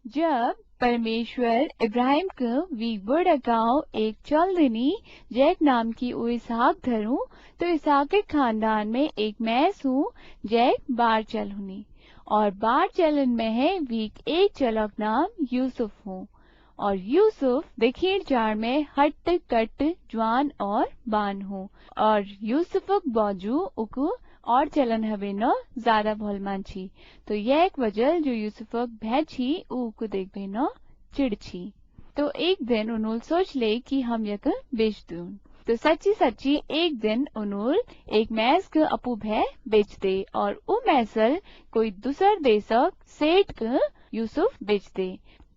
जब परमेश्वर इब्राहिम को वीक बड़ गाँव एक चल देनी जैक नाम की वो इसहाक धरूं तो इसहाक के खानदान में एक मैस हूँ जैक बार चल हुनी और बार चलन में है वीक एक चलक नाम यूसुफ हूँ और यूसुफ दखिण चार में हट कट जवान और बान हूँ और यूसुफक बाजू उको और चलन हवे न ज्यादा भोलमान छी तो यह एक वजह जो यूसुफक भै छी उको देखबे न चिड़ छी तो एक दिन उन्होंने सोच ले कि हम यक बेच दूं तो सच्ची सच्ची एक दिन उन्होंने एक मैस के अपू भै बेच दे और उ मैसल कोई दूसर देशक सेठ के यूसुफ बेच दे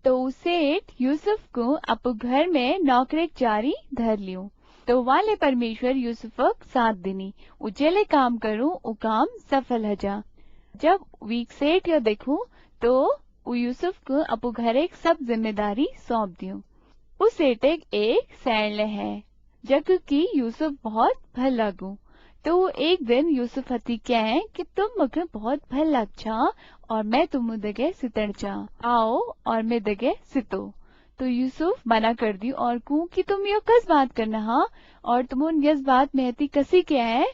तो उ सेठ यूसुफ को अपू घर में नौकरी जारी धर लियो तो वाले परमेश्वर यूसुफक साथ देनी उजेले काम करूं उ काम सफल हो जा जब वीक सेठ या देखूं तो उ यूसुफ को अपू घर एक सब जिम्मेदारी सौंप दियो उस सेठ एक सैन है जग की यूसुफ बहुत भल लागू तो वो एक दिन यूसुफ हती कहे कि तुम मुझे बहुत भल लग छा और मैं तुम दगे सितड़ चा आओ और मैं दगे सितो तो यूसुफ मना कर दी और कहूं कि तुम यो कस बात करना हाँ और तुम यस बात में हती कसी क्या है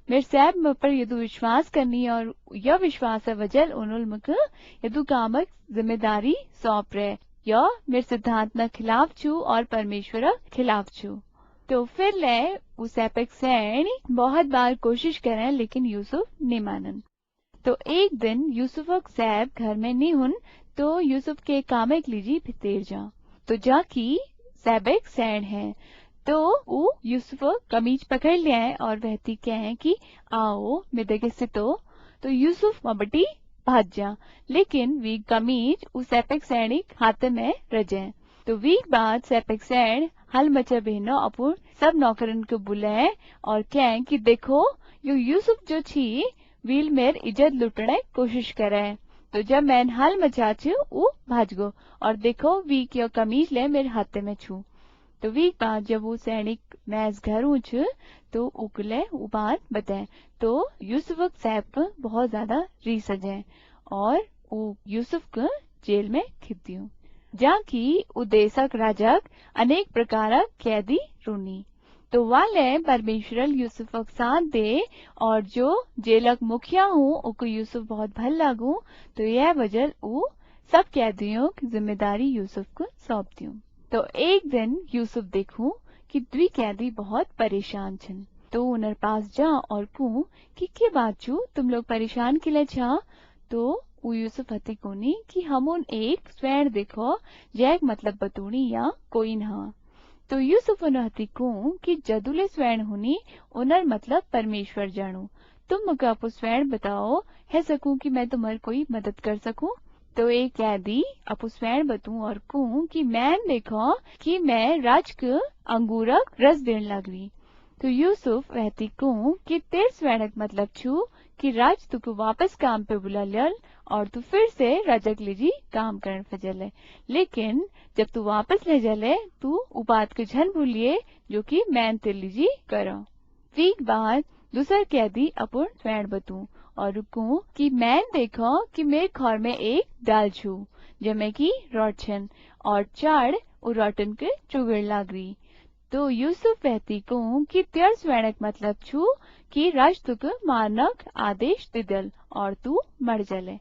मेरे साहब पर यदु विश्वास करनी और यह विश्वास वजल उन्होंने मुझे यदु कामक जिम्मेदारी सौंप रहे या मेरे सिद्धांत न खिलाफ छू और परमेश्वर खिलाफ छू तो फिर ले उस एपेक सैन बहुत बार कोशिश करें लेकिन यूसुफ नहीं मानन तो एक दिन यूसुफक साहब घर में नहीं हुन तो यूसुफ के कामक लीजी भितेर जा तो जाकी सैबक सैन है तो वो यूसुफ कमीज पकड़ लिया है और वहती कहे कि आओ मैं देखे सितो तो यूसुफ मबटी भाग जा लेकिन वी कमीज उस सैपक सैनिक हाथ में रजे तो वीक बाद सैपक सैन हल मचा बहनो अपुर सब नौकरन को बुलाए और कहे कि देखो यो यूसुफ जो छी व्हील मेर इज्जत लुटने कोशिश करे तो जब मैंने हल मचा छू वो भाज गो और देखो वीक यो कमीज ले मेरे हाथ में छू तो वीक बाद जब वो सैनिक मैस घर ऊँच तो उकले वो बात बताए तो यूसुफ साहब को बहुत ज्यादा री सजे और वो यूसुफ को जेल में खिप दियो जाकि उदेशक राजक अनेक प्रकार कैदी रूनी तो वाले परमेश्वर यूसुफक साथ दे और जो जेलक मुखिया हूँ उको यूसुफ बहुत भल लागू तो यह वजह वो सब कैदियों की जिम्मेदारी यूसुफ को सौंप दियो तो एक दिन यूसुफ देखूं कि द्वि कैदी बहुत परेशान छन तो उनर पास जा और कहूं कि के बात छू तुम लोग परेशान के लिए छा तो वो यूसुफ हती कोनी कि हम उन एक स्वैण देखो जैक मतलब बतूनी या कोई ना तो यूसुफ हती कहूं कि जदुले स्वैण हुनी उनर मतलब परमेश्वर जानू तुम मुझे अपो स्वैण बताओ है सकूं कि मैं तुम्हारी कोई मदद कर सकूं तो एक कैदी अपू स्वैण बतूं और कहूं कि मैं देखो कि मैं राज को अंगूरक रस देने लगली तो यूसुफ वहती कहूं कि तेर स्वैणक मतलब छू कि राज तुको वापस काम पे बुला लियल और तू फिर से राजक लीजी काम करन फजले लेकिन जब तू वापस ले जले तू उ बात को झन भूलिए जो कि मैं ते लीजी करो वीक बाद दूसर कैदी अपन स्वैण बतूं और कहूं कि मैं देखो कि मेरे घर में एक दाल छू जमे की रोटन और चाड़ उ रोटन के चुगड़ लागरी तो यूसुफ कहती कहूं कि तेर स्वैणक मतलब छू कि राज तुक मारनक आदेश दिदल और तू मर जले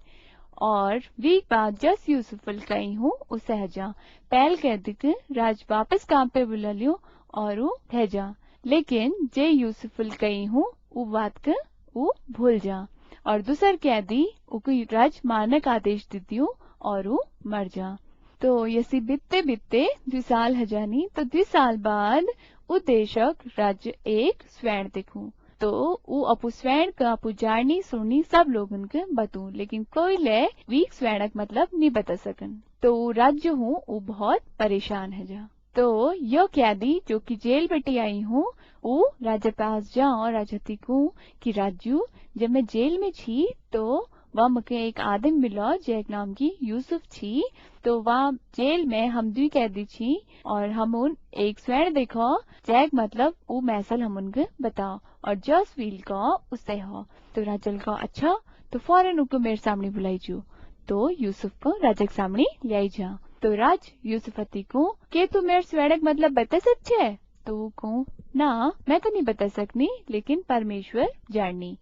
और वीक बाद जस यूसुफल कही हूँ उस सहजा पहल कैदी के राज वापस काम पे बुला लियो और वो भेजा लेकिन जे यूसुफल कही हूँ वो बात के वो भूल जा और दूसर कैदी उको राज मारनक आदेश दियो और वो मर जा तो यसी बित्ते बित्ते 2 साल हजानी तो 2 साल बाद उ देशक राज्य एक स्वैण देखूं तो वो अपू स्वैण का अपू जानी सुनी सब लोग उनके बतू लेकिन कोई ले वीक स्वैणक मतलब नहीं बता सकन तो राज्य हूँ वो बहुत परेशान है जा तो यो कैदी जो कि जेल बेटी आई हूँ वो राजा पास जा और राजती को कि राजू जब मैं जेल में छी तो वह मुझे एक आदमी मिला जैक नाम की यूसुफ छी तो वहाँ जेल में हम 2 कैदी छी और हम उन एक स्वैण देखो जैक मतलब वो मैसल हम उनके बताओ और जस व्हील का उससे हो तो राजल का अच्छा तो फौरन उनको मेरे सामने बुलाई जू तो यूसुफ को राजा के सामने ले आई जा। तो राज यूसुफ हती को के तू मेरे स्वेड़क मतलब बता सके? तो वो कहूँ ना मैं तो नहीं बता सकनी, लेकिन परमेश्वर जाननी।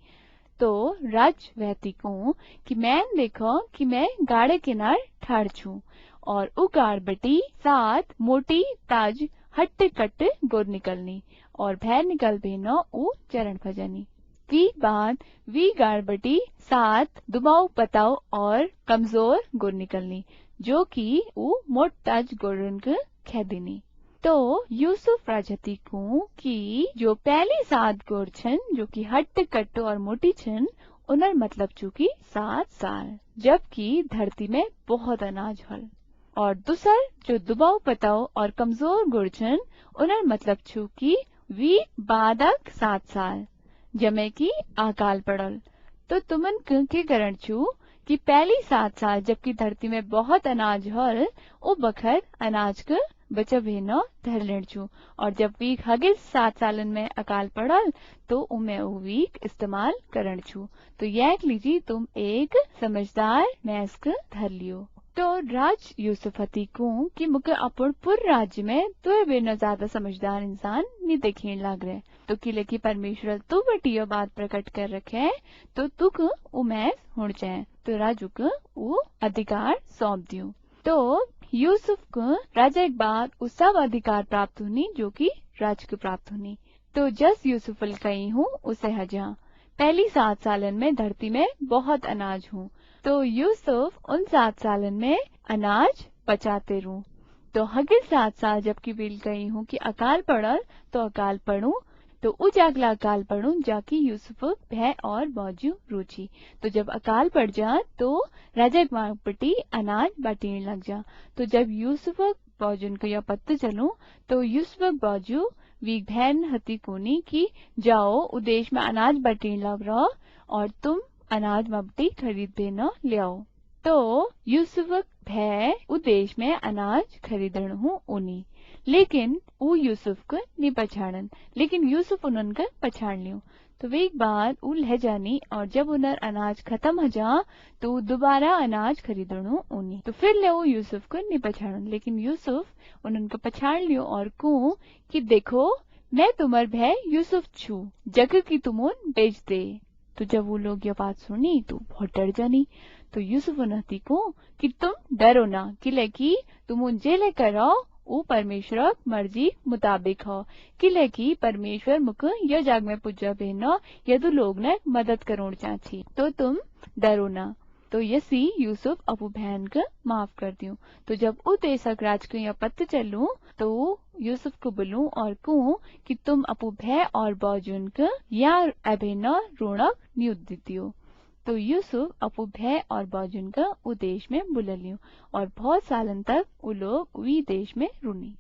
तो राज वहती को कि मैं देखो कि मैं गाड़े किनार ठाड़ छू और उ गाड़ बटी 7 मोटी ताज हट्टे कट्टे गोर निकलनी और भैर निकल भेनो उ चरण भजनी। वी बाद वी गाड़ बटी 7 दुबाऊ पताओ और कमजोर गोर निकलनी जो कि उ मोट ताज गोरन के खेदिनी। तो यूसुफ राजती को कि जो पहली 7 गोर छन जो कि हट्ट कट्ट और मोटी छन उनर मतलब चूंकि 7 साल, जबकि धरती में बहुत अनाज हल। और दूसर जो दुबाऊ पताओ और कमजोर गुड़ छन उनर मतलब चूंकि वी बादक 7 साल जमे की अकाल पड़ल। तो तुमन के करण छू कि पहली 7 साल जबकि धरती में बहुत अनाज हल ओ बखर अनाज के बचब हेनो धर लेण छू और जब वीक हगिल 7 सालन में अकाल पड़ल तो उमे वो वीक इस्तेमाल करण छू। तो यह लीजिए तुम एक समझदार मैस्क धर लियो। तो राज यूसुफ हती को कि मुके अपन पूरे राज्य में तो बेनो ज्यादा समझदार इंसान नहीं देखे लग रहे। तो किले की परमेश्वर तू बटियो बात प्रकट कर रखे तो तुक उमेश होड़ जाए। तो राजू को वो अधिकार सौंप दियो। तो यूसुफ को राजा एक बाद उस सब अधिकार प्राप्त होनी जो कि राज को प्राप्त होनी। तो जस यूसुफ कही हूँ उसे हजा पहली 7 सालन में धरती में बहुत अनाज हूँ। तो यूसुफ उन 7 सालन में अनाज बचाते रहूं। तो हगिल 7 साल जबकि बिल गई हूँ कि अकाल पड़ल तो अकाल पढ़ू तो उजागला अकाल पढ़ू जाकि यूसुफ भय और बाजू रुचि। तो जब अकाल पड़ जा तो राजा पटी अनाज बांटने लग जा। तो जब यूसुफ बाजुन को यह पत्ते चलू तो यूसुफ बाजू वी बहन हती कोनी की जाओ उदेश में अनाज बांटने लग रहा और तुम अनाज मबटी खरीद देना ले आओ। तो यूसुफ भय उदेश में अनाज खरीदण हूँ उनी, लेकिन उ यूसुफ को नहीं पछाड़न, लेकिन यूसुफ उन्हन का पछाड़ लियो। तो वे एक बार उ लह जानी और जब उनर अनाज खत्म हो जा तो दोबारा अनाज खरीदणो उनी। तो फिर ले वो यूसुफ को नहीं पछाड़न, लेकिन यूसुफ उन्हन को पछाड़ लियो और को कि देखो मैं तुम्हार भय यूसुफ छू जग की तुमोन बेच दे। तो जब वो लोग ये बात सुनी तो बहुत डर जानी। तो यूसुफ उन्हती को कि तुम डरो ना किले की तुम जे लेकर आओ वो परमेश्वर मर्जी मुताबिक हो किले की परमेश्वर मुख यह जाग में पूजा बहनो यदु लोग ने मदद करोड़ चाची तो तुम डरो ना। तो यसी यूसुफ अपू बहन को माफ कर दियो। तो जब उ देशक राज को यह पत्ते चलू तो यूसुफ को बोलूं और कहूं कि तुम अपू भय और बाजुन को या अभिन्न रोणक नियुद्ध दियो। तो यूसुफ अपू भय और बाजुन का उ देश में बुला लियो और बहुत सालन तक उ लोग वही देश में रुनी।